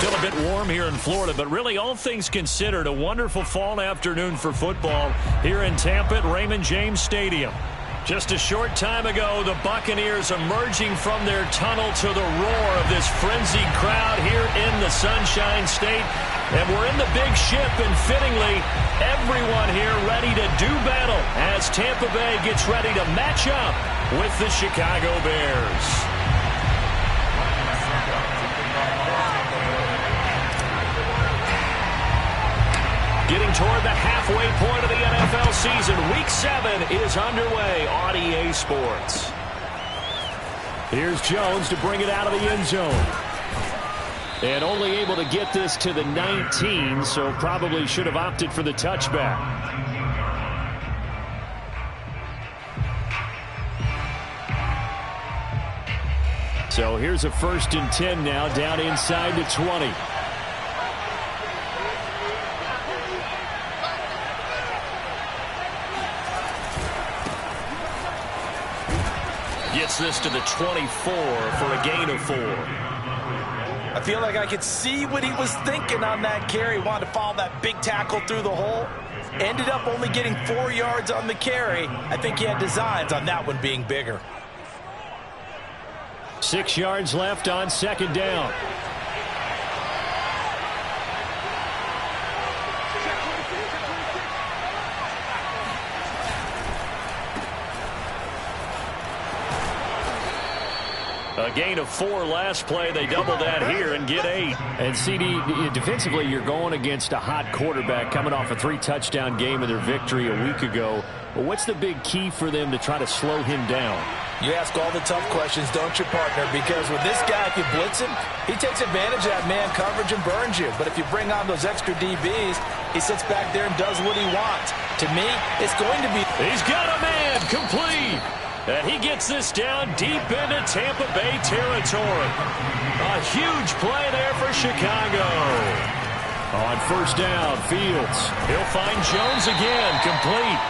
Still a bit warm here in Florida, but really all things considered, a wonderful fall afternoon for football here in Tampa at Raymond James Stadium. Just a short time ago, the Buccaneers emerging from their tunnel to the roar of this frenzied crowd here in the Sunshine State. And we're in the big ship, and fittingly, everyone here ready to do battle as Tampa Bay gets ready to match up with the Chicago Bears. Getting toward the halfway point of the NFL season. Week 7 is underway on EA Sports. Here's Jones to bring it out of the end zone. And only able to get this to the 19, so probably should have opted for the touchback. So here's a 1st and 10 now, down inside the 20. Gets this to the 24 for a gain of 4. I feel like I could see what he was thinking on that carry. Wanted to follow that big tackle through the hole. Ended up only getting 4 yards on the carry. I think he had designs on that one being bigger. 6 yards left on 2nd down. A gain of 4 last play. They double that here and get 8. And CD, defensively, you're going against a hot quarterback coming off a 3-touchdown game in their victory a week ago. But what's the big key for them to try to slow him down? You ask all the tough questions, don't you, partner? Because with this guy, if you blitz him, he takes advantage of that man coverage and burns you. But if you bring on those extra DBs, he sits back there and does what he wants. To me, it's going to be... He's got a man complete. And he gets this down deep into Tampa Bay territory. A huge play there for Chicago. On 1st down, Fields. He'll find Jones again, complete.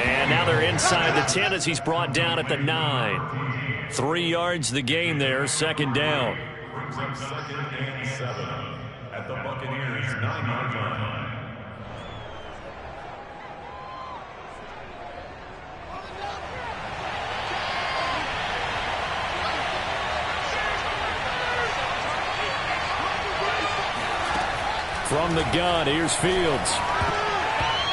And now they're inside the 10 as he's brought down at the 9. 3 yards the gain there, 2nd down. Brings up 2nd and 7 at the Buccaneers' 9-yard line. From the gun, here's Fields.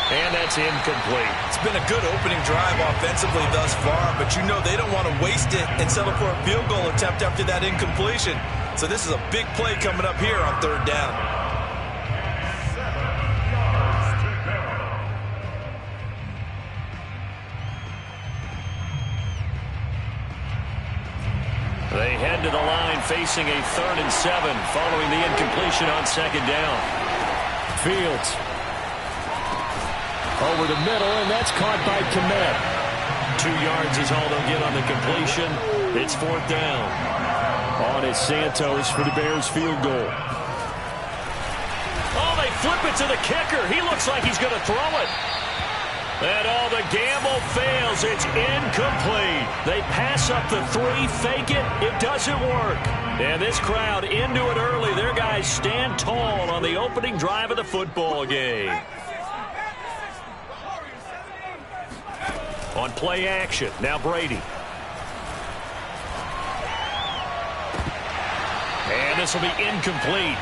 And that's incomplete. It's been a good opening drive offensively thus far, but you know they don't want to waste it and settle for a field goal attempt after that incompletion. So this is a big play coming up here on 3rd down. 7 yards to go. They head to the line facing a 3rd and 7 following the incompletion on 2nd down. Fields. Over the middle, and that's caught by Kmet. 2 yards is all they'll get on the completion. It's 4th down. On is Santos for the Bears field goal. Oh, they flip it to the kicker. He looks like he's going to throw it. And the gamble fails. It's incomplete. They pass up the 3, fake it. It doesn't work. And this crowd into it early. Their guys stand tall on the opening drive of the football game. On play action, now Brady. And this will be incomplete.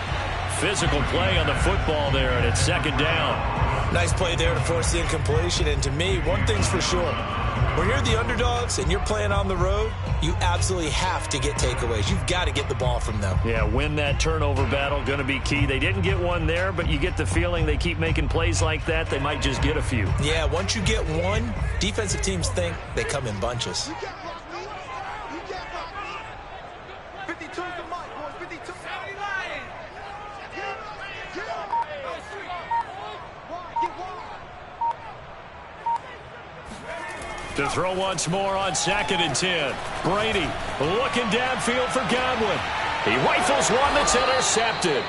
Physical play on the football there, and it's 2nd down. Nice play there to force the incompletion. And to me, one thing's for sure. When you're the underdogs and you're playing on the road, you absolutely have to get takeaways. You've got to get the ball from them. Yeah, win that turnover battle, going to be key. They didn't get one there, but you get the feeling they keep making plays like that, they might just get a few. Yeah, once you get one, defensive teams think they come in bunches. To throw once more on 2nd and 10. Brady looking downfield for Godwin. He rifles one that's intercepted.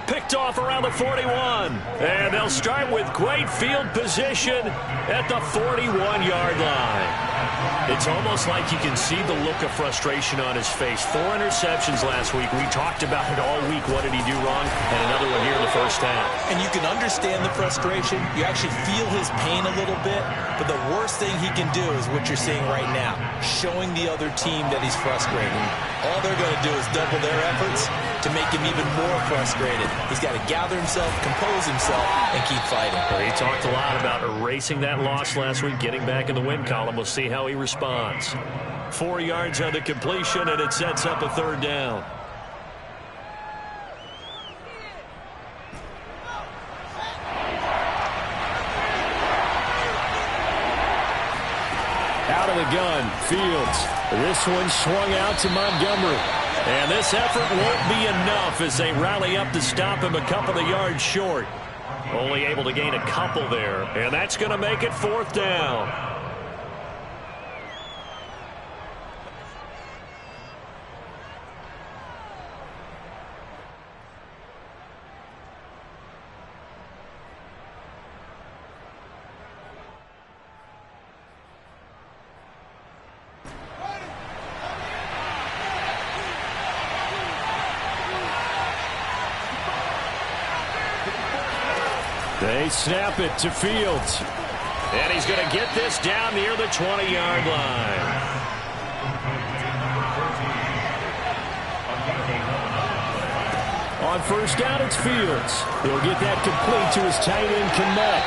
Picked off around the 41. And they'll start with great field position at the 41-yard line. It's almost like you can see the look of frustration on his face. 4 interceptions last week. We talked about it all week. What did he do wrong? And another one here in the first half. And you can understand the frustration. You actually feel his pain a little bit. But the worst thing he can do is what you're seeing right now, showing the other team that he's frustrated. All they're going to do is double their efforts to make him even more frustrated. He's got to gather himself, compose himself, and keep fighting. Well, he talked a lot about erasing that loss last week, getting back in the win column. We'll see how he responds. 4 yards on the completion, and it sets up a 3rd down. Out of the gun, Fields. This one swung out to Montgomery. And this effort won't be enough as they rally up to stop him a couple of yards short. Only able to gain a couple there. And that's going to make it 4th down. They snap it to Fields. And he's going to get this down near the 20-yard line. On 1st down, it's Fields. He'll get that complete to his tight end, Kmet.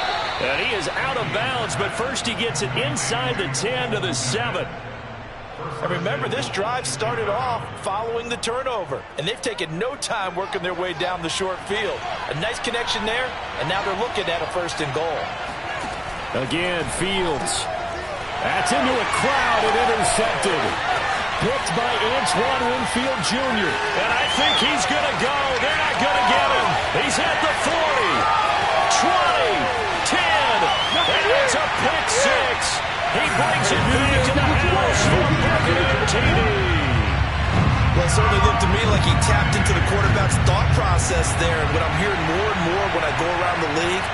And he is out of bounds, but first he gets it inside the 10 to the 7. And remember, this drive started off following the turnover, and they've taken no time working their way down the short field. A nice connection there, and now they're looking at a 1st and goal. Again, Fields. That's into a crowd and intercepted. Picked by Antoine Winfield Jr. And I think he's going to go. They're not going to get him. He's at the 40, 20, 10, and it's a pick 6. He brings it back to the house for a Buccaneer TD. Well, it certainly looked to me like he tapped into the quarterback's thought process there. And what I'm hearing more and more when I go around the league,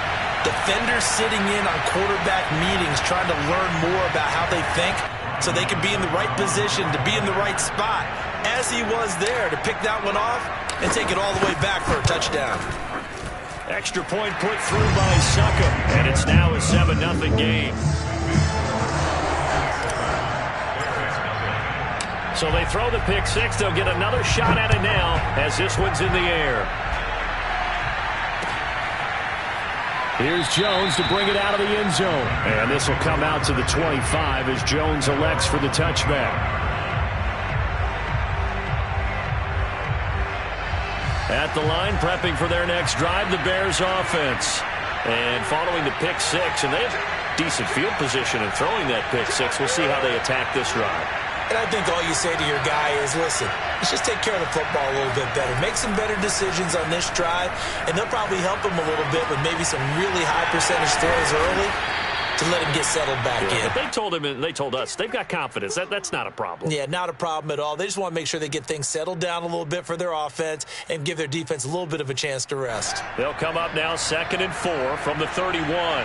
defenders sitting in on quarterback meetings trying to learn more about how they think so they can be in the right position, to be in the right spot, as he was there to pick that one off and take it all the way back for a touchdown. Extra point put through by Suckham, and it's now a 7-0 game. So they throw the pick 6. They'll get another shot at it now as this one's in the air. Here's Jones to bring it out of the end zone. And this will come out to the 25 as Jones elects for the touchback. At the line, prepping for their next drive, the Bears offense. And following the pick 6, and they have decent field position in throwing that pick 6. We'll see how they attack this drive. And I think all you say to your guy is, listen, let's just take care of the football a little bit better. Make some better decisions on this drive, and they'll probably help him a little bit with maybe some really high percentage throws early to let him get settled back in. But they told him, and they told us, they've got confidence. That's not a problem. Yeah, not a problem at all. They just want to make sure they get things settled down a little bit for their offense and give their defense a little bit of a chance to rest. They'll come up now 2nd and 4 from the 31.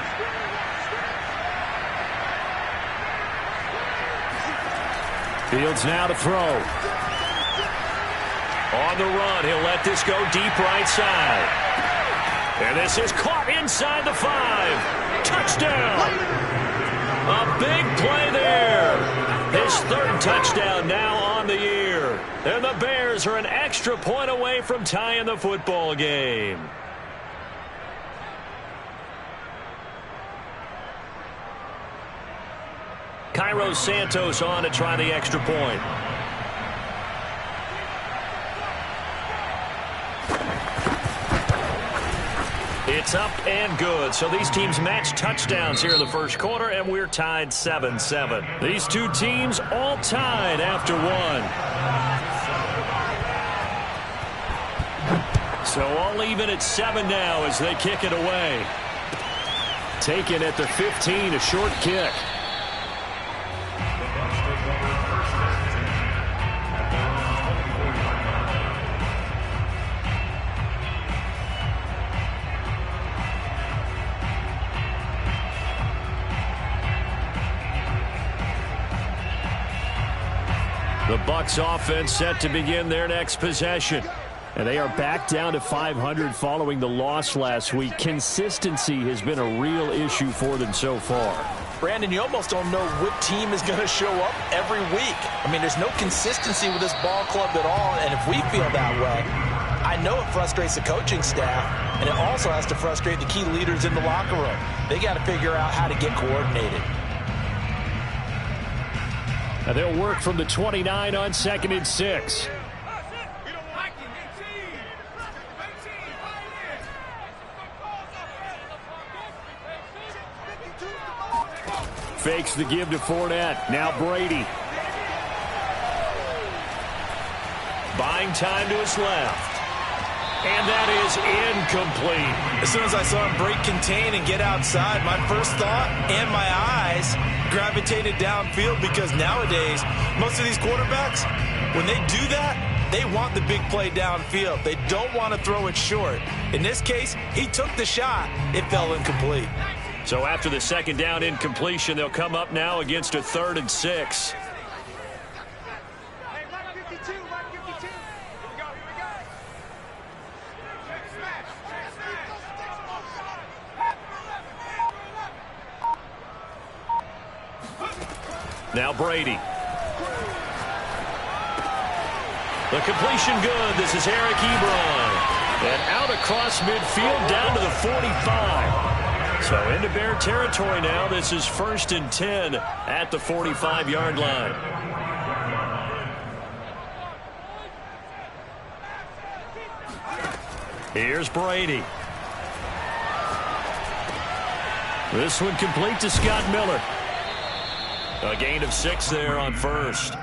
Fields now to throw. On the run, he'll let this go deep right side. And this is caught inside the 5. Touchdown! A big play there. His 3rd touchdown now on the year. And the Bears are an extra point away from tying the football game. Cairo Santos on to try the extra point. It's up and good. So these teams match touchdowns here in the first quarter, and we're tied 7-7. These two teams all tied after 1. So all even at 7 now as they kick it away. Taken at the 15, a short kick. The Bucs offense set to begin their next possession. And they are back down to 500 following the loss last week. Consistency has been a real issue for them so far. Brandon, you almost don't know what team is going to show up every week. I mean, there's no consistency with this ball club at all, and if we feel that way, I know it frustrates the coaching staff, and it also has to frustrate the key leaders in the locker room. They got to figure out how to get coordinated. Now they'll work from the 29 on 2nd and 6. Fakes the give to Fournette. Now Brady. Buying time to his left. And that is incomplete. As soon as I saw him break contain and get outside, my first thought and my eyes gravitated downfield, because nowadays, most of these quarterbacks, when they do that, they want the big play downfield. They don't want to throw it short. In this case, he took the shot. It fell incomplete. So after the 2nd down incompletion, they'll come up now against a 3rd and 6. Now Brady. The completion good. This is Eric Ebron. And out across midfield down to the 45. So into Bear territory now. This is 1st and 10 at the 45-yard line. Here's Brady. This one complete to Scott Miller. A gain of 6 there on 1st.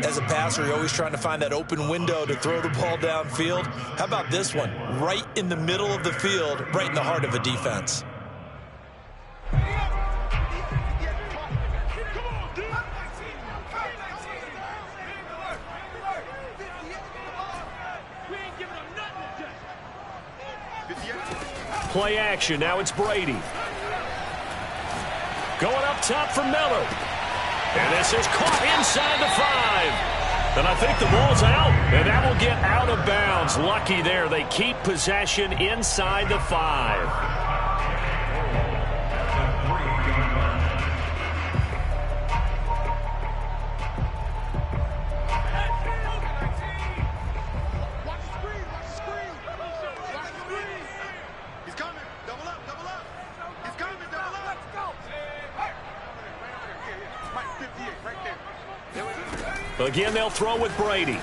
As a passer, you're always trying to find that open window to throw the ball downfield. How about this one? Right in the middle of the field, right in the heart of a defense. Play action. Now it's Brady. Going up top for Miller. And this is caught inside the 5. And I think the ball's out. And that will get out of bounds. Lucky there. They keep possession inside the 5. Again, they'll throw with Brady.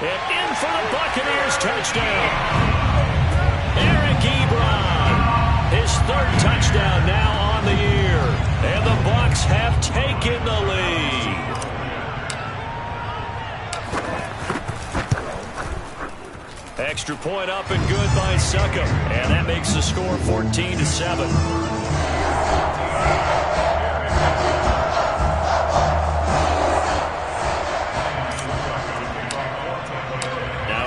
And in for the Buccaneers touchdown. Eric Ebron, his 3rd touchdown now on the year. And the Bucs have taken the lead. Extra point up and good by Succop. And that makes the score 14-7.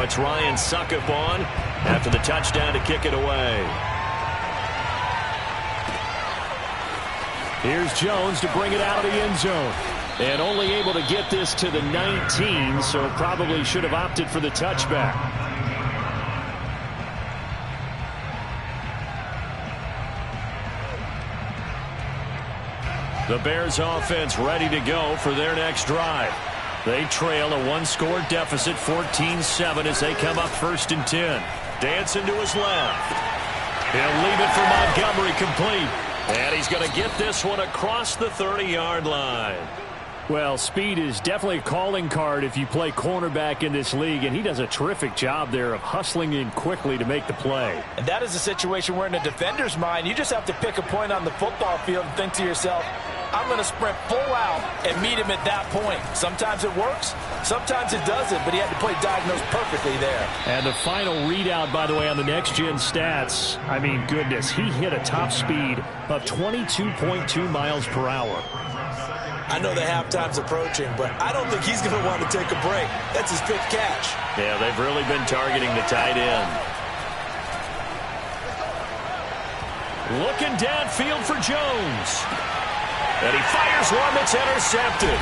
It's Ryan Succop on after the touchdown to kick it away. Here's Jones to bring it out of the end zone. And only able to get this to the 19, so probably should have opted for the touchback. The Bears offense ready to go for their next drive. They trail a 1-score deficit, 14-7, as they come up 1st and 10. Dancing to his left. He'll leave it for Montgomery, complete. And he's going to get this one across the 30-yard line. Well, speed is definitely a calling card if you play cornerback in this league, and he does a terrific job there of hustling in quickly to make the play. And that is a situation where in a defender's mind, you just have to pick a point on the football field and think to yourself, I'm going to sprint full out and meet him at that point. Sometimes it works, sometimes it doesn't, but he had to play diagnosed perfectly there. And the final readout, by the way, on the next-gen stats, I mean, goodness, he hit a top speed of 22.2 miles per hour. I know the halftime's approaching, but I don't think he's going to want to take a break. That's his 5th catch. Yeah, they've really been targeting the tight end. Looking downfield for Jones. And he fires one that's intercepted.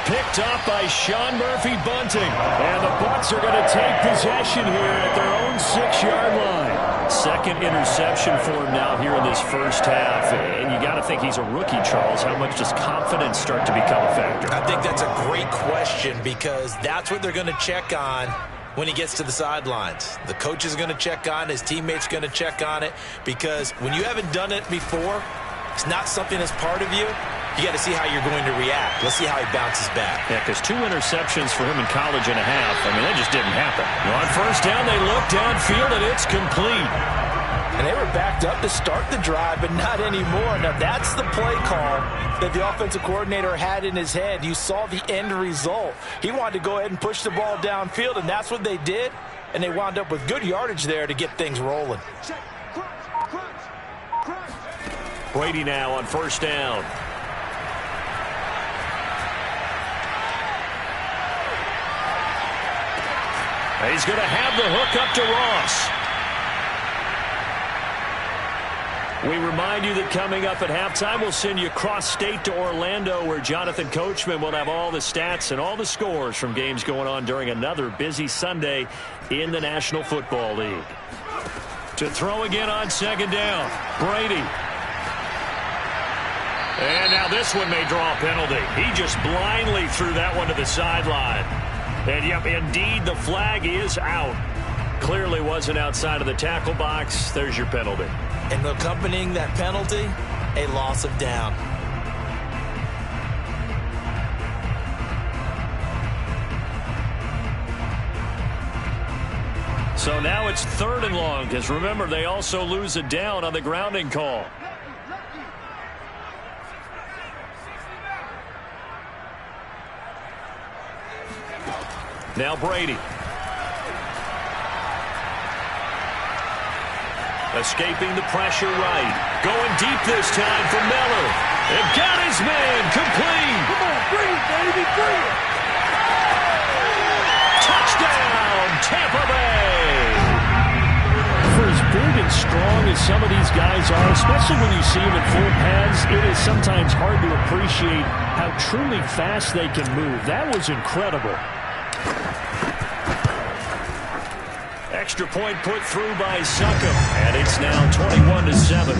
Picked off by Sean Murphy-Bunting. And the Bucs are going to take possession here at their own 6-yard line. Second interception for him now here in this first half. And you got to think he's a rookie, Charles. How much does confidence start to become a factor? I think that's a great question because that's what they're going to check on when he gets to the sidelines. The coach is going to check on it. His teammates are going to check on it because when you haven't done it before, it's not something that's part of you. You got to see how you're going to react. Let's see how he bounces back. Yeah, because 2 interceptions for him in college and a half. I mean, that just didn't happen. On first down, they look downfield, and it's complete. And they were backed up to start the drive, but not anymore. Now, that's the play call that the offensive coordinator had in his head. You saw the end result. He wanted to go ahead and push the ball downfield, and that's what they did. And they wound up with good yardage there to get things rolling. Brady now on first down. He's going to have the hook up to Ross. We remind you that coming up at halftime, we'll send you cross-state to Orlando, where Jonathan Coachman will have all the stats and all the scores from games going on during another busy Sunday in the National Football League. To throw again on second down, Brady. And now this one may draw a penalty. He just blindly threw that one to the sideline. And, yep, indeed, the flag is out. Clearly wasn't outside of the tackle box. There's your penalty. And accompanying that penalty, a loss of down. So now it's 3rd and long, because remember, they also lose a down on the grounding call. Now Brady. Escaping the pressure right. Going deep this time for Miller. And got his man complete. Come on, bring it, baby, bring it. Touchdown, Tampa Bay. For as big and strong as some of these guys are, especially when you see them in full pads, it is sometimes hard to appreciate how truly fast they can move. That was incredible. Extra point put through by Succop, and it's now 21-7.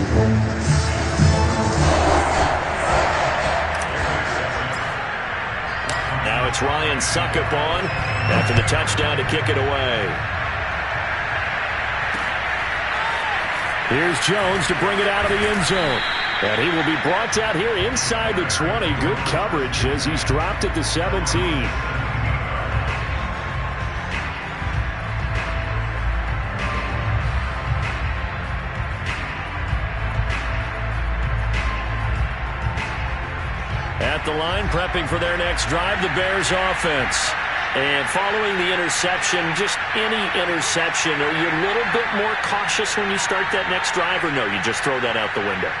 Now it's Ryan Succop on after the touchdown to kick it away. Here's Jones to bring it out of the end zone. And he will be brought out here inside the 20. Good coverage as he's dropped at the 17. At the line, prepping for their next drive, the Bears offense. And following the interception, just any interception, are you a little bit more cautious when you start that next drive, or no, you just throw that out the window?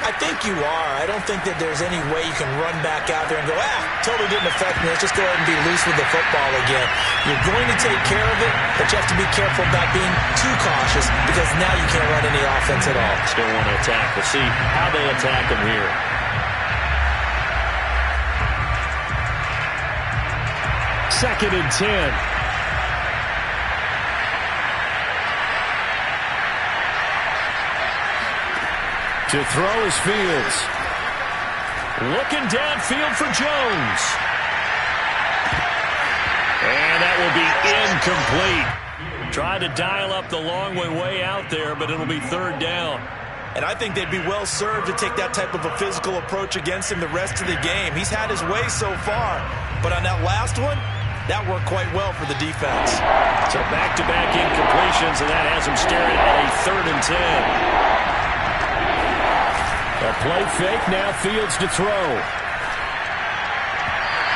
I think you are. I don't think that there's any way you can run back out there and go, totally didn't affect me. Let's just go ahead and be loose with the football again. You're going to take care of it, but you have to be careful about being too cautious because now you can't run any offense at all. Still want to attack. We'll see how they attack them here. Second and 10. To throw is Fields. Looking downfield for Jones. And that will be incomplete. Tried to dial up the long way out there, but it'll be 3rd down. And I think they'd be well served to take that type of a physical approach against him the rest of the game. He's had his way so far, but on that last one, that worked quite well for the defense. So back-to-back incompletions, and that has him staring at a 3rd and 10. A play fake, now Fields to throw.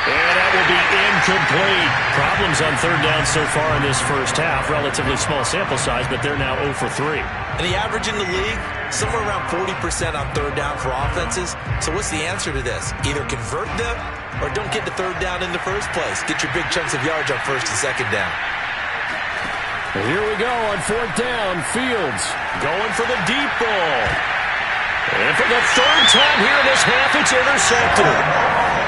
And that will be incomplete. Problems on 3rd down so far in this first half. Relatively small sample size, but they're now 0 for 3. And the average in the league, somewhere around 40% on 3rd down for offenses. So what's the answer to this? Either convert them or don't get to 3rd down in the first place. Get your big chunks of yards on 1st and 2nd down. Here we go on 4th down. Fields going for the deep ball. And for the 3rd time here in this half, it's intercepted.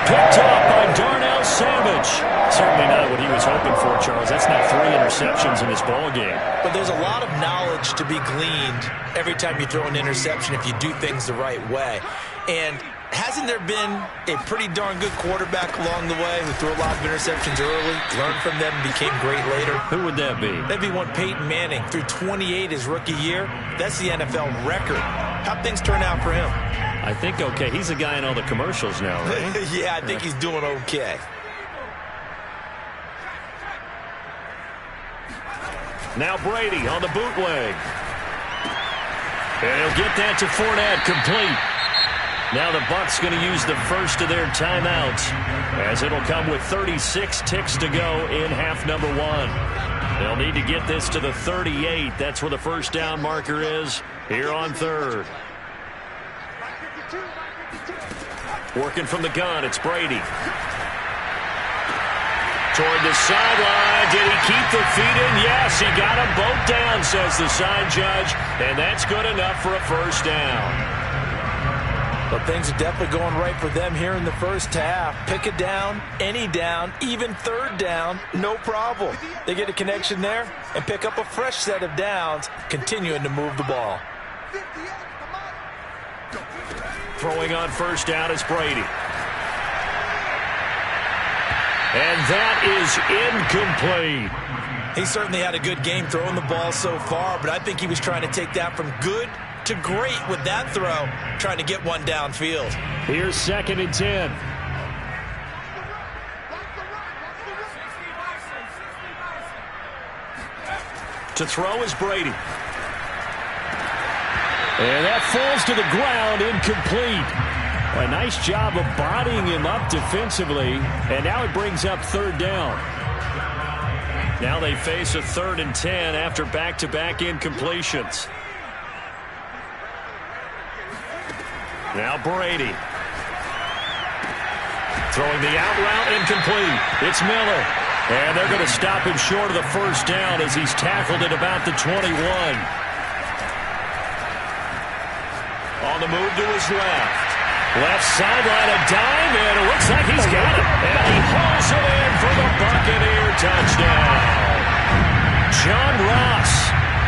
Picked off by Darnell Savage. Certainly not what he was hoping for, Charles. That's now 3 interceptions in this ball game. But there's a lot of knowledge to be gleaned every time you throw an interception if you do things the right way. And hasn't there been a pretty darn good quarterback along the way who threw a lot of interceptions early, learned from them, and became great later? Who would that be? That'd be one Peyton Manning. Threw 28 his rookie year. That's the NFL record. How'd things turn out for him? I think okay. He's a guy in all the commercials now, right? Yeah, I think he's doing okay. Now Brady on the bootleg. And he'll get that to Fournette, complete. Now the Bucs going to use the first of their timeouts, as it'll come with 36 ticks to go in half number 1. They'll need to get this to the 38. That's where the first down marker is here on third. Working from the gun, it's Brady. Toward the sideline. Did he keep the feet in? Yes, he got them both down, says the side judge. And that's good enough for a first down. But things are definitely going right for them here in the first half. Pick a down, any down, even third down, no problem. They get a connection there and pick up a fresh set of downs, continuing to move the ball. Throwing on first down is Brady. And that is incomplete. He certainly had a good game throwing the ball so far, but I think he was trying to take that from good to great with that throw, trying to get one downfield. Here's 2nd and 10. To throw is Brady. And that falls to the ground, incomplete. A nice job of bodying him up defensively, and now it brings up third down. Now they face a 3rd and 10 after back-to-back incompletions. Now Brady. Throwing the out route, incomplete. It's Miller. And they're going to stop him short of the first down as he's tackled at about the 21. On the move to his left. Left sideline, a dime, and it looks like he's got it. And he hauls it in for the Buccaneer touchdown. John Ross,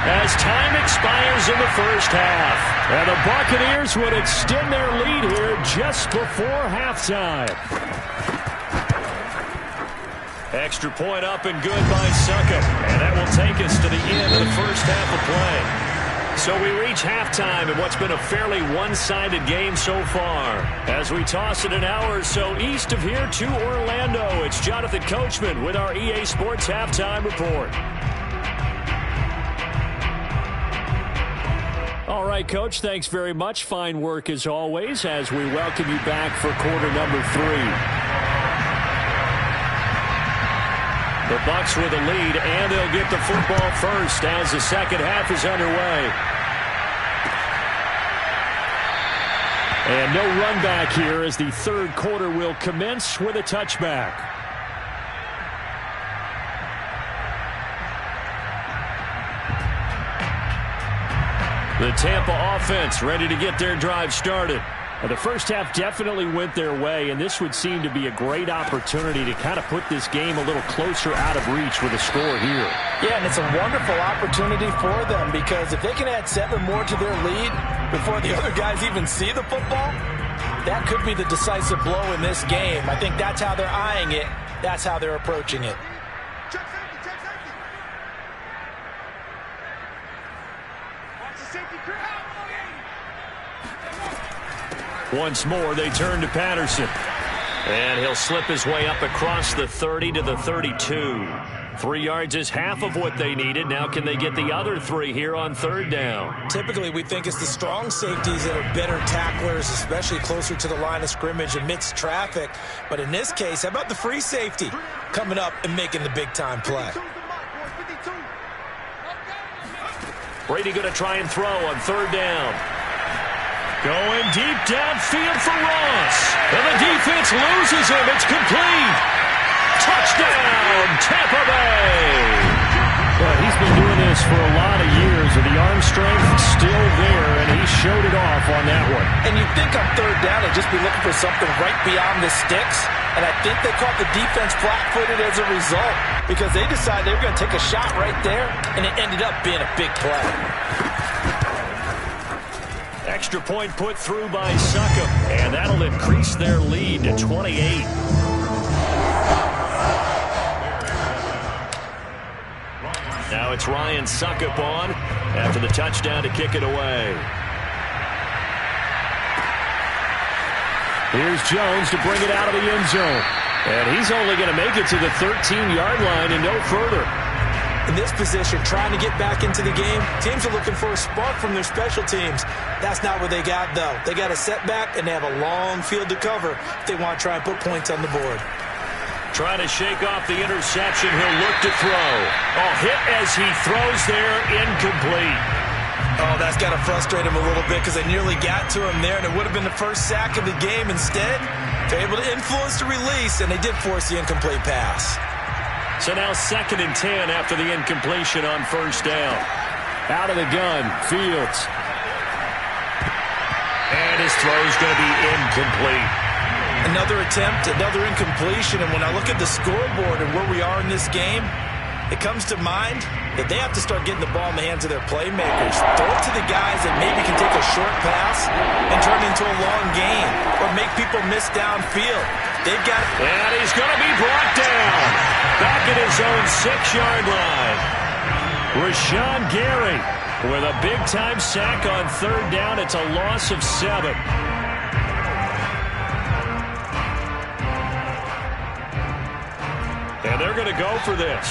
as time expires in the first half. And the Buccaneers would extend their lead here just before halftime. Extra point up and good by Succop. And that will take us to the end of the first half of play. So we reach halftime in what's been a fairly one-sided game so far. As we toss it an hour or so east of here to Orlando, it's Jonathan Coachman with our EA Sports Halftime Report. All right, Coach, thanks very much. Fine work as always as we welcome you back for quarter number 3. The Bucs with a lead, and they'll get the football first as the second half is underway. And no run back here as the third quarter will commence with a touchback. The Tampa offense ready to get their drive started. The first half definitely went their way, and this would seem to be a great opportunity to kind of put this game a little closer out of reach with a score here. Yeah, and it's a wonderful opportunity for them because if they can add 7 more to their lead before the other guys even see the football, that could be the decisive blow in this game. I think that's how they're eyeing it. That's how they're approaching it. Once more, they turn to Patterson. And he'll slip his way up across the 30 to the 32. 3 yards is half of what they needed. Now can they get the other 3 here on third down? Typically, we think it's the strong safeties that are better tacklers, especially closer to the line of scrimmage amidst traffic. But in this case, how about the free safety coming up and making the big-time play? Brady going to try and throw on third down. Going deep downfield for Ross. And the defense loses him. It's complete. Touchdown, Tampa Bay. Well, he's been doing this for a lot of years, and the arm strength is still there, and he's showed it off on that one. And you'd think on third down they'd just be looking for something right beyond the sticks. And I think they caught the defense flat-footed as a result because they decided they were going to take a shot right there, and it ended up being a big play. Extra point put through by Succop, and that'll increase their lead to 28. Now it's Ryan Succop on after the touchdown to kick it away. Here's Jones to bring it out of the end zone. And he's only going to make it to the 13-yard line and no further. In this position, trying to get back into the game, teams are looking for a spark from their special teams. That's not what they got, though. They got a setback, and they have a long field to cover if they want to try and put points on the board. Trying to shake off the interception. He'll look to throw. Oh, hit as he throws there, incomplete. Oh, that's got to frustrate him a little bit because they nearly got to him there, and it would have been the first sack of the game. Instead, they're able to influence the release, and they did force the incomplete pass. So now 2nd and 10 after the incompletion on first down. Out of the gun, Fields. And his throw's going to be incomplete. Another attempt, another incompletion, and when I look at the scoreboard and where we are in this game, it comes to mind that they have to start getting the ball in the hands of their playmakers. Throw it to the guys that maybe can take a short pass and turn it into a long gain or make people miss downfield. They've got it. And he's going to be brought down back at his own 6-yard line. Rashawn Gary with a big-time sack on third down. It's a loss of 7. And they're going to go for this.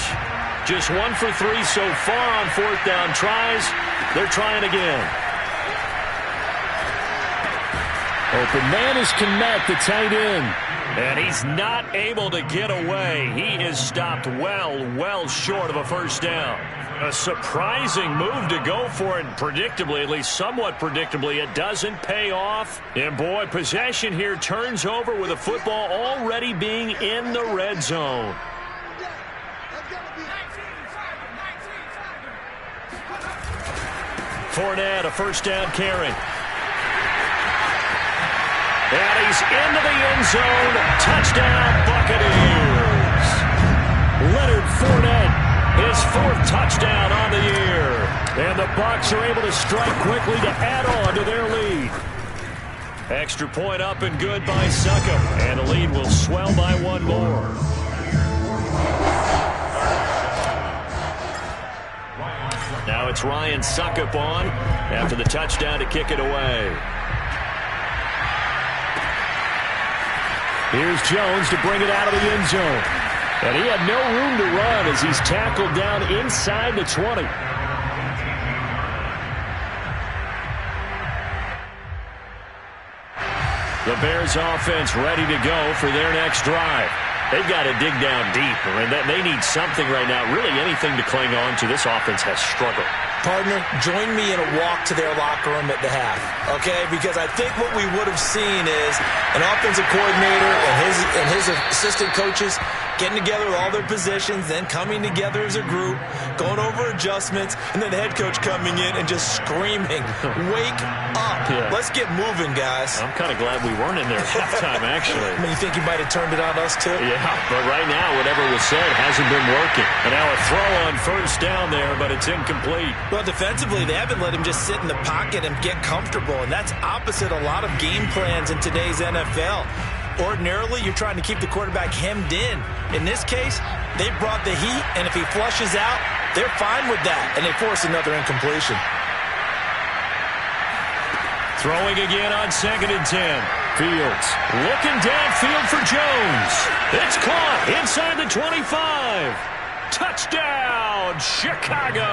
Just 1 for 3 so far on fourth down tries. They're trying again. Open man is Kmet, the tight end. And he's not able to get away. He is stopped well short of a first down. A surprising move to go for it, and predictably, at least somewhat predictably, it doesn't pay off. And boy, possession here turns over with the football already being in the red zone. Fournette, a first down carry. And he's into the end zone. Touchdown, Buccaneers. Leonard Fournette, his 4th touchdown on the year. And the Bucs are able to strike quickly to add on to their lead. Extra point up and good by Succop. And the lead will swell by 1 more. Now it's Ryan Succop on after the touchdown to kick it away. Here's Jones to bring it out of the end zone. And he had no room to run as he's tackled down inside the 20. The Bears offense ready to go for their next drive. They've got to dig down deep, and they need something right now, really anything to cling on to. This offense has struggled. Partner, join me in a walk to their locker room at the half, okay? Because I think what we would have seen is an offensive coordinator and his assistant coaches getting together with all their positions, then coming together as a group, going over adjustments, and then the head coach coming in and just screaming, wake up. Yeah. Let's get moving, guys. I'm kind of glad we weren't in there at halftime, actually. I mean, you think you might have turned it on us, too? Yeah, but right now, whatever was said hasn't been working. And now a throw on first down there, but it's incomplete. Well, defensively, they haven't let him just sit in the pocket and get comfortable, and that's opposite a lot of game plans in today's NFL. Ordinarily, you're trying to keep the quarterback hemmed in. In this case, they brought the heat, and if he flushes out, they're fine with that, and they force another incompletion. Throwing again on 2nd and 10. Fields looking downfield for Jones. It's caught inside the 25. Touchdown, Chicago.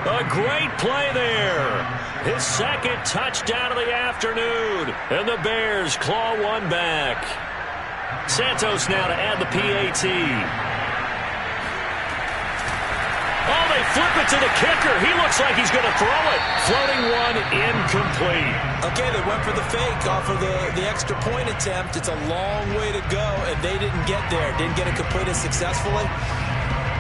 A great play there. His 2nd touchdown of the afternoon. And the Bears claw one back. Santos now to add the PAT. Oh, they flip it to the kicker. He looks like he's going to throw it. Floating one, incomplete. Okay, they went for the fake off of the extra point attempt. It's a long way to go, and they didn't get there. Didn't get it completed successfully.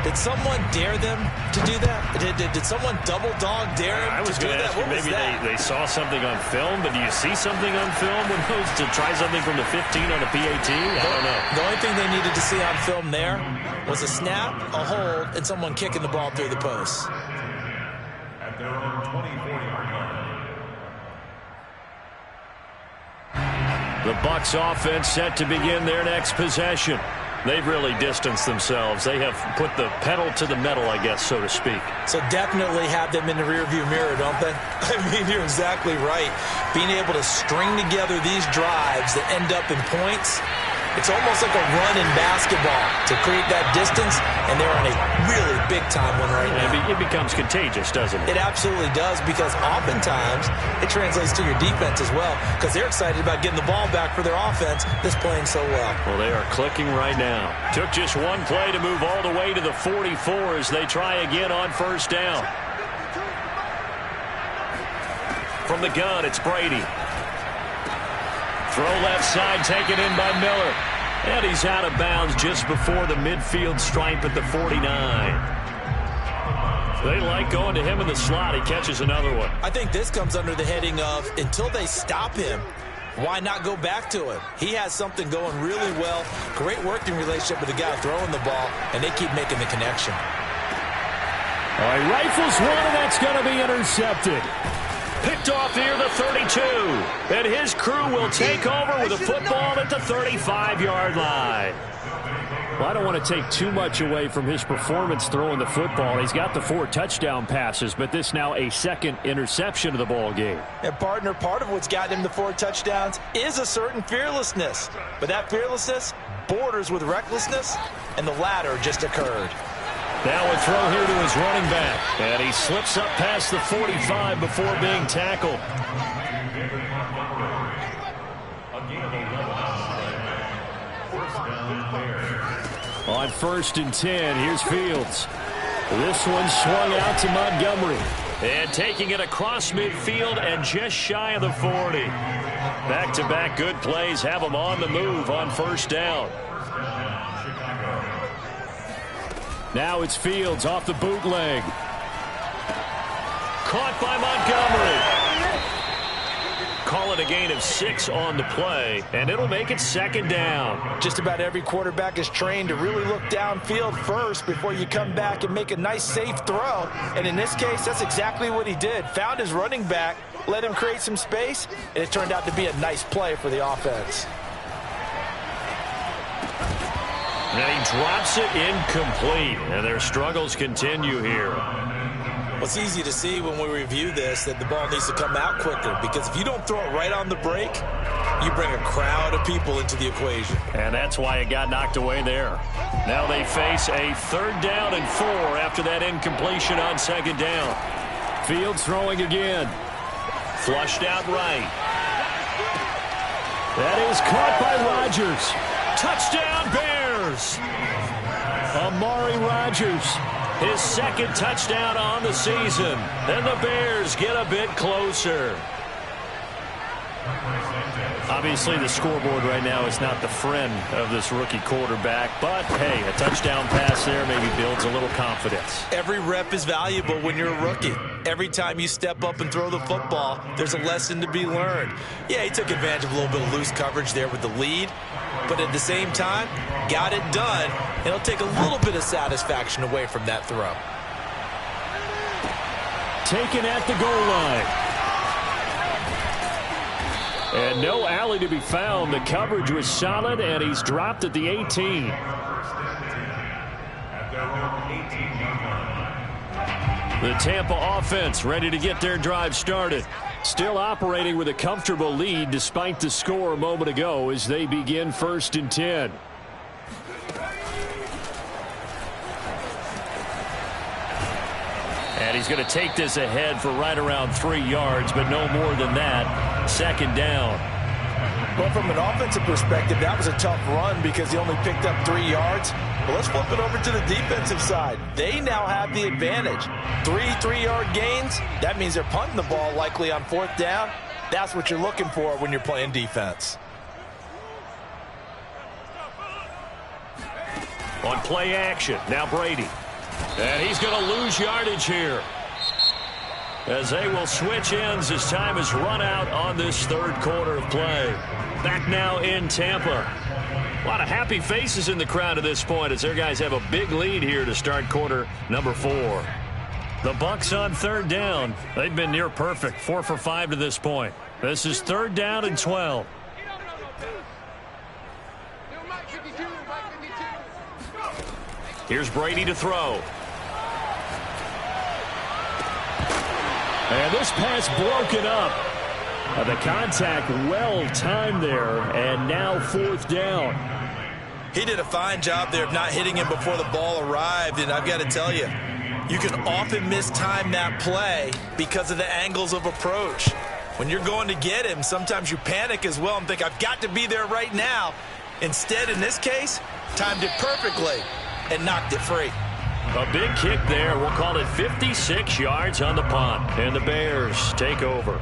Did someone dare them to do that? Did someone double dog dare them to do that? I was going to ask you, maybe they saw something on film, but do you see something on film when goes to try something from the 15 on a PAT? I don't know. The only thing they needed to see on film there was a snap, a hold, and someone kicking the ball through the post. At their own 24-yard line. The Bucs offense set to begin their next possession. They've really distanced themselves. They have put the pedal to the metal, I guess, so to speak. So definitely have them in the rearview mirror, don't they? I mean, you're exactly right. Being able to string together these drives that end up in points, it's almost like a run in basketball to create that distance, and they're on a really big-time one right now. It becomes contagious, doesn't it? It absolutely does, because oftentimes it translates to your defense as well, because they're excited about getting the ball back for their offense that's playing so well. Well, they are clicking right now. Took just one play to move all the way to the 44 as they try again on first down. From the gun, it's Brady. Throw left side, taken in by Miller. And he's out of bounds just before the midfield stripe at the 49. They like going to him in the slot. He catches another one. I think this comes under the heading of, until they stop him, why not go back to him? He has something going really well. Great working relationship with the guy throwing the ball, and they keep making the connection. All right, rifles one, and that's going to be intercepted. Picked off near the 32. And his crew will take over with a football at the 35-yard line. Well, I don't want to take too much away from his performance throwing the football. He's got the 4 touchdown passes, but this now a second interception of the ball game. And, partner, part of what's gotten him the 4 touchdowns is a certain fearlessness. But that fearlessness borders with recklessness, and the latter just occurred. Now a throw here to his running back. And he slips up past the 45 before being tackled. On 1st and 10, here's Fields. This one swung out to Montgomery. And taking it across midfield and just shy of the 40. Back-to-back good plays have him on the move on first down. Now it's Fields off the bootleg. Caught by Montgomery. Call it a gain of 6 on the play, and it'll make it 2nd down. Just about every quarterback is trained to really look downfield first before you come back and make a nice, safe throw. And in this case, that's exactly what he did. Found his running back, let him create some space, and it turned out to be a nice play for the offense. And he drops it incomplete, and their struggles continue here. Well, it's easy to see when we review this that the ball needs to come out quicker, because if you don't throw it right on the break, you bring a crowd of people into the equation. And that's why it got knocked away there. Now they face a 3rd down and 4 after that incompletion on 2nd down. Fields throwing again. Flushed out right. That is caught by Rodgers. Touchdown, Bears! Amari Rodgers, his 2nd touchdown on the season. And the Bears get a bit closer. Obviously, the scoreboard right now is not the friend of this rookie quarterback. But, hey, a touchdown pass there maybe builds a little confidence. Every rep is valuable when you're a rookie. Every time you step up and throw the football, there's a lesson to be learned. Yeah, he took advantage of a little bit of loose coverage there with the lead. But at the same time, got it done. It'll take a little bit of satisfaction away from that throw. Taken at the goal line. And no alley to be found. The coverage was solid, and he's dropped at the 18. The Tampa offense ready to get their drive started. Still operating with a comfortable lead despite the score a moment ago as they begin 1st and 10. And he's going to take this ahead for right around 3 yards, but no more than that. 2nd down. Well, from an offensive perspective, that was a tough run because he only picked up 3 yards. But let's flip it over to the defensive side. They now have the advantage. 3 3-yard gains. That means they're punting the ball likely on 4th down. That's what you're looking for when you're playing defense. On play action, now Brady. And he's going to lose yardage here, as they will switch ends as time has run out on this third quarter of play. Back now in Tampa. A lot of happy faces in the crowd at this point as their guys have a big lead here to start quarter number 4. The Bucs on third down. They've been near perfect, 4 for 5 to this point. This is third down and 12. Here's Brady to throw. And this pass broken up. The contact well timed there, and now fourth down. He did a fine job there of not hitting him before the ball arrived, and I've got to tell you, you can often mistime that play because of the angles of approach. When you're going to get him, sometimes you panic as well and think, I've got to be there right now. Instead, in this case, timed it perfectly and knocked it free. A big kick there. We'll call it 56 yards on the punt. And the Bears take over.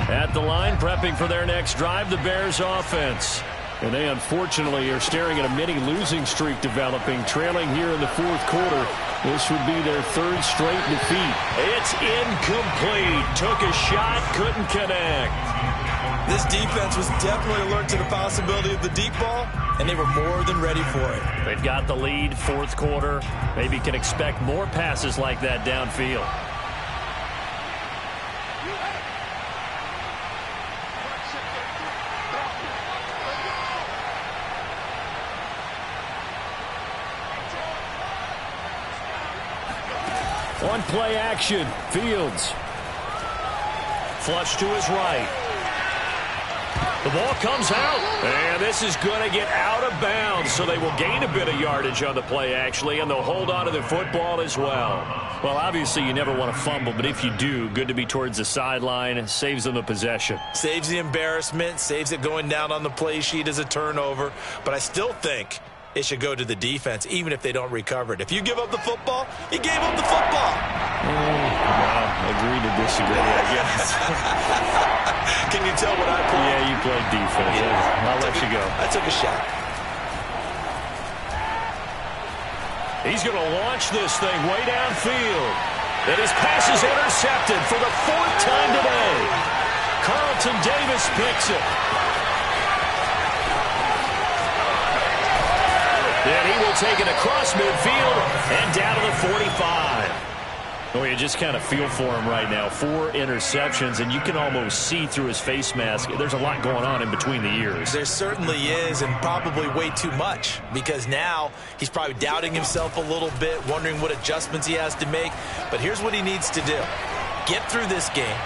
At the line, prepping for their next drive, the Bears offense. And they unfortunately are staring at a mini losing streak developing, trailing here in the fourth quarter. This would be their third straight defeat. It's incomplete. Took a shot, couldn't connect. This defense was definitely alert to the possibility of the deep ball, and they were more than ready for it. They've got the lead, fourth quarter. Maybe can expect more passes like that downfield. On play action, Fields. Flush to his right. The ball comes out, and this is going to get out of bounds, so they will gain a bit of yardage on the play, actually, and they'll hold on to the football as well. Well, obviously, you never want to fumble, but if you do, good to be towards the sideline. Saves them the possession. Saves the embarrassment, saves it going down on the play sheet as a turnover, but I still think it should go to the defense, even if they don't recover it. If you give up the football, you gave up the football. Well, agree to disagree, I guess. Can you tell what I played? Yeah, you played defense. Yeah. I'll let you go. I took a shot. He's going to launch this thing way downfield. And his pass is intercepted for the fourth time today. Carlton Davis picks it. And he will take it across midfield and down to the 45. Oh, you just kind of feel for him right now. 4 interceptions, and you can almost see through his face mask. There's a lot going on in between the ears. There certainly is, and probably way too much, because now he's probably doubting himself a little bit, wondering what adjustments he has to make. But here's what he needs to do. Get through this game.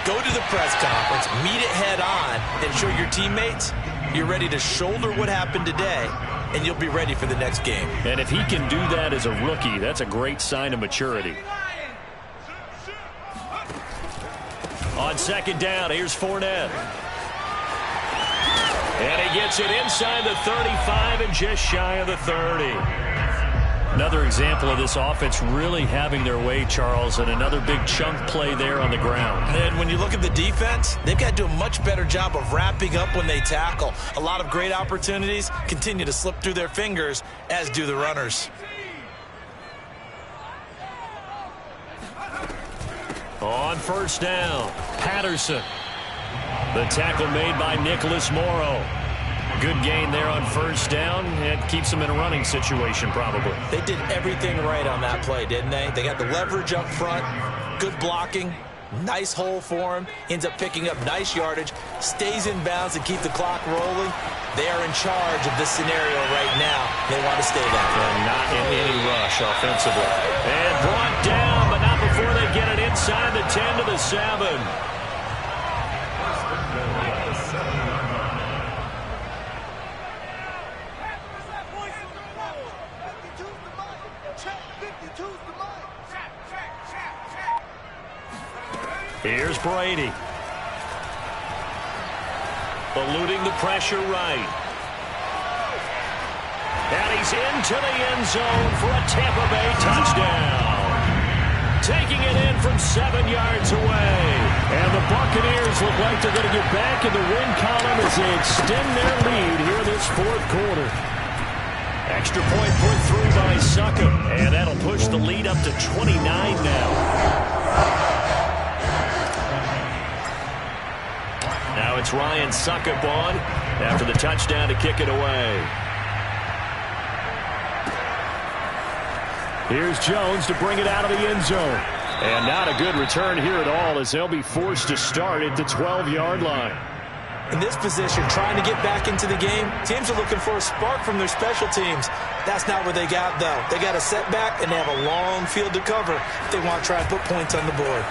Go to the press conference, meet it head on, and show your teammates you're ready to shoulder what happened today, and you'll be ready for the next game. And if he can do that as a rookie, that's a great sign of maturity. On second down, here's Fournette. And he gets it inside the 35 and just shy of the 30. Another example of this offense really having their way, Charles, and another big chunk play there on the ground. And when you look at the defense, they've got to do a much better job of wrapping up when they tackle. A lot of great opportunities continue to slip through their fingers, as do the runners. On first down, Patterson. The tackle made by Nicholas Morrow. Good gain there on first down. It keeps them in a running situation, probably. They did everything right on that play, didn't they? They got the leverage up front, good blocking, nice hole for him, ends up picking up nice yardage, stays in bounds and keep the clock rolling. They are in charge of this scenario right now. They want to stay that way. And not in any rush offensively. And brought down, but not before they get it inside the 10 to the 7. Here's Brady. Eluding the pressure right. And he's into the end zone for a Tampa Bay touchdown. taking it in from 7 yards away. And the Buccaneers look like they're going to get back in the win column as they extend their lead here in this fourth quarter. Extra point put through by Succop, and that'll push the lead up to 29 now. Now it's Ryan Succop on after the touchdown to kick it away. Here's Jones to bring it out of the end zone. And not a good return here at all as they'll be forced to start at the 12-yard line. In this position, trying to get back into the game, teams are looking for a spark from their special teams. That's not what they got, though. They got a setback, and they have a long field to cover if they want to try and put points on the board.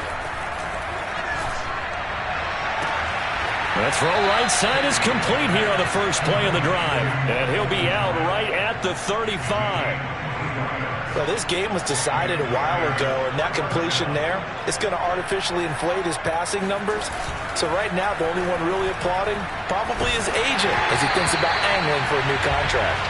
That throw right side is complete here on the first play of the drive. And he'll be out right at the 35. Well, this game was decided a while ago, and that completion there is going to artificially inflate his passing numbers. So right now, the only one really applauding probably his agent as he thinks about angling for a new contract.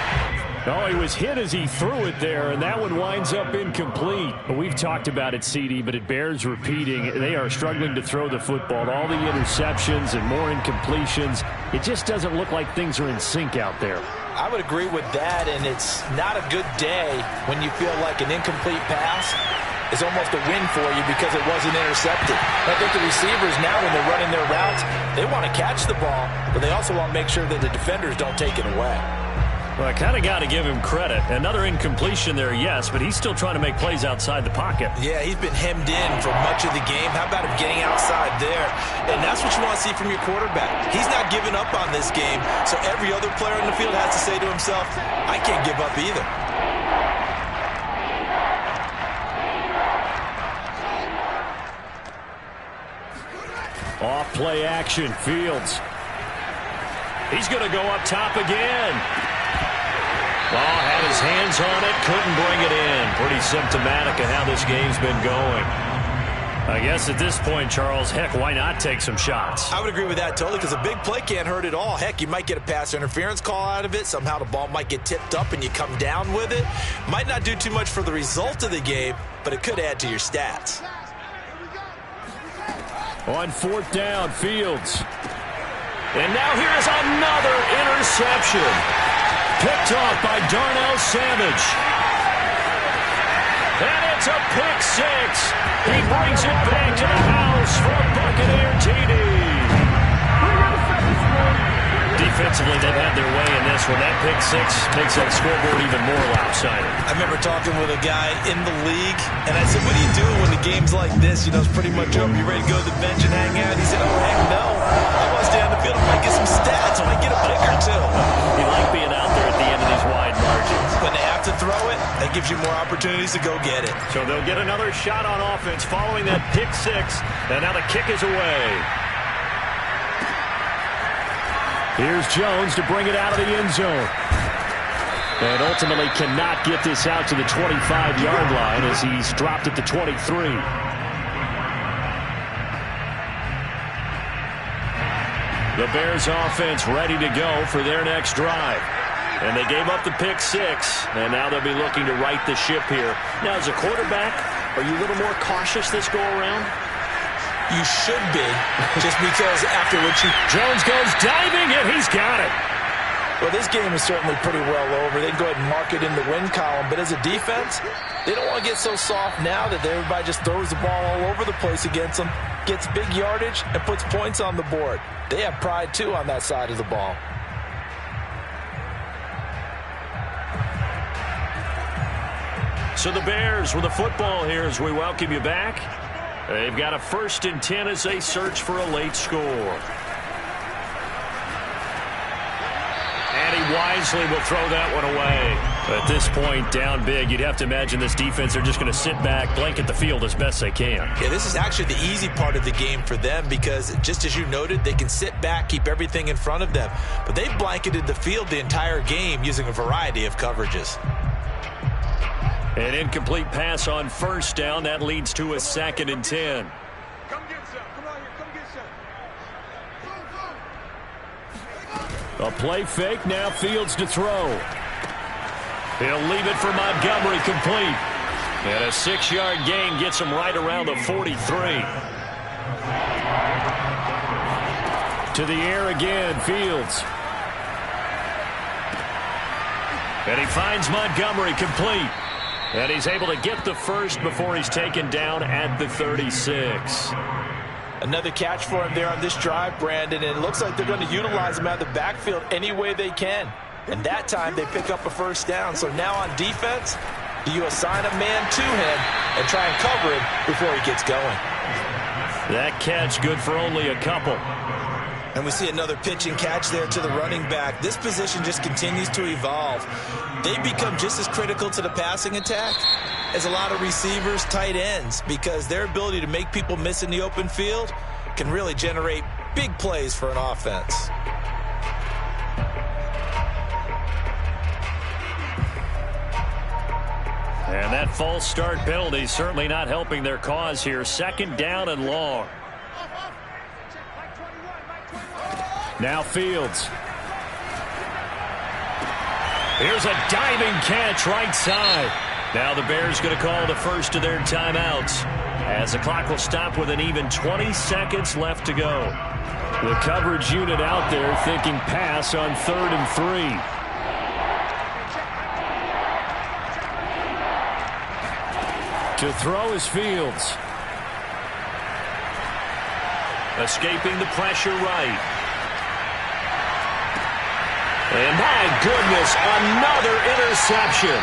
Oh, he was hit as he threw it there, and that one winds up incomplete. We've talked about it, CD, but it bears repeating. They are struggling to throw the football. All the interceptions and more incompletions. It just doesn't look like things are in sync out there. I would agree with that, and it's not a good day when you feel like an incomplete pass is almost a win for you because it wasn't intercepted. I think the receivers now, when they're running their routes, they want to catch the ball, but they also want to make sure that the defenders don't take it away. Well, I kind of got to give him credit. Another incompletion there, yes, but he's still trying to make plays outside the pocket. Yeah, he's been hemmed in for much of the game. How about him getting outside there? And that's what you want to see from your quarterback. He's not giving up on this game, so every other player in the field has to say to himself, I can't give up either. Off play action, Fields. He's going to go up top again. Ball had his hands on it, couldn't bring it in. Pretty symptomatic of how this game's been going. I guess at this point, Charles, heck, why not take some shots? I would agree with that totally because a big play can't hurt at all. Heck, you might get a pass interference call out of it. Somehow the ball might get tipped up and you come down with it. Might not do too much for the result of the game, but it could add to your stats. On fourth down, Fields. And now here's another interception. Picked off by Darnell Savage. And it's a pick six. He brings it back to the house for a Buccaneer TD. Defensively, they've had their way in this one. That pick six makes that scoreboard even more lopsided. I remember talking with a guy in the league, and I said, what do you do when the game's like this? You know, it's pretty much over. You ready to go to the bench and hang out? He said, oh, heck no. I want to stay on the field. I might get some stats. I might get a pick or two. You like being out there at the end of these wide margins. When they have to throw it, that gives you more opportunities to go get it. So they'll get another shot on offense following that pick six. And now the kick is away. Here's Jones to bring it out of the end zone. And ultimately cannot get this out to the 25-yard line as he's dropped at the 23. The Bears offense ready to go for their next drive. And they gave up the pick six, and now they'll be looking to right the ship here. Now, as a quarterback, are you a little more cautious this go-around? You should be, just because after what you... Jones goes diving, and he's got it. Well, this game is certainly pretty well over. They can go ahead and mark it in the win column, but as a defense, they don't want to get so soft now that everybody just throws the ball all over the place against them, gets big yardage, and puts points on the board. They have pride, too, on that side of the ball. So the Bears with the football here as we welcome you back. They've got a 1st and 10 as they search for a late score. And he wisely will throw that one away. At this point, down big, you'd have to imagine this defense, they're just going to sit back, blanket the field as best they can. Yeah, this is actually the easy part of the game for them because, just as you noted, they can sit back, keep everything in front of them. But they've blanketed the field the entire game using a variety of coverages. An incomplete pass on 1st down. That leads to a 2nd and 10. Come get some. Come on here. Come get some. A play fake. Now Fields to throw. He'll leave it for Montgomery, complete. And a 6-yard gain gets him right around the 43. To the air again, Fields. And he finds Montgomery complete. And he's able to get the first before he's taken down at the 36. Another catch for him there on this drive, Brandon, and it looks like they're going to utilize him out of the backfield any way they can. And that time they pick up a first down. So now on defense, do you assign a man to him and try and cover him before he gets going? That catch good for only a couple. And we see another pitch and catch there to the running back. This position just continues to evolve. They become just as critical to the passing attack as a lot of receivers, tight ends, because their ability to make people miss in the open field can really generate big plays for an offense. And that false start penalty certainly not helping their cause here. 2nd down and long. Now Fields. Here's a diving catch right side. Now the Bears going to call the first of their timeouts as the clock will stop with an even 20 seconds left to go. The coverage unit out there thinking pass on 3rd and 3. To throw is Fields. Escaping the pressure right. And my goodness, another interception.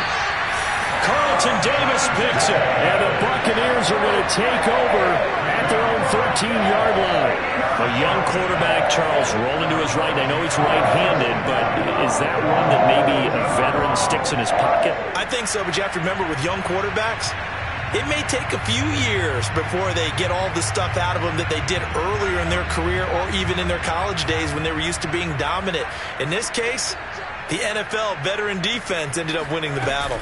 Carlton Davis picks it, and the Buccaneers are going to take over at their own 13-yard line. A young quarterback, Charles, rolling to his right. I know he's right-handed, but is that one that maybe a veteran sticks in his pocket? I think so, but you have to remember with young quarterbacks, it may take a few years before they get all the stuff out of them that they did earlier in their career or even in their college days when they were used to being dominant. In this case, the NFL veteran defense ended up winning the battle.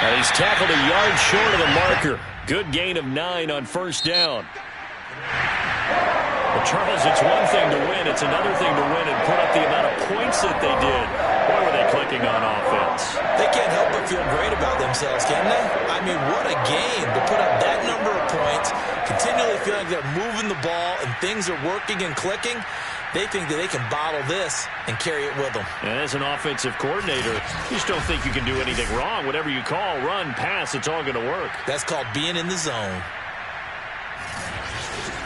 And he's tackled a yard short of the marker. Good gain of 9 on 1st down. Well, Charles, it's one thing to win. It's another thing to win and put up the amount of points that they did. Boy, were they clicking on offense. They can't help but feel great about themselves, can they? I mean, what a game to put up that number of points, continually feeling like they're moving the ball and things are working and clicking. They think that they can bottle this and carry it with them. And as an offensive coordinator, you just don't think you can do anything wrong. Whatever you call, run, pass, it's all going to work. That's called being in the zone.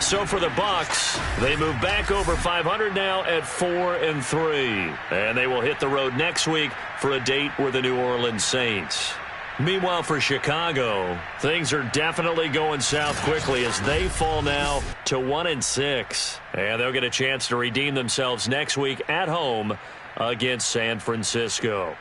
So for the Bucs, they move back over 500 now at 4-3. And they will hit the road next week for a date with the New Orleans Saints. Meanwhile, for Chicago, things are definitely going south quickly as they fall now to 1-6. And they'll get a chance to redeem themselves next week at home against San Francisco.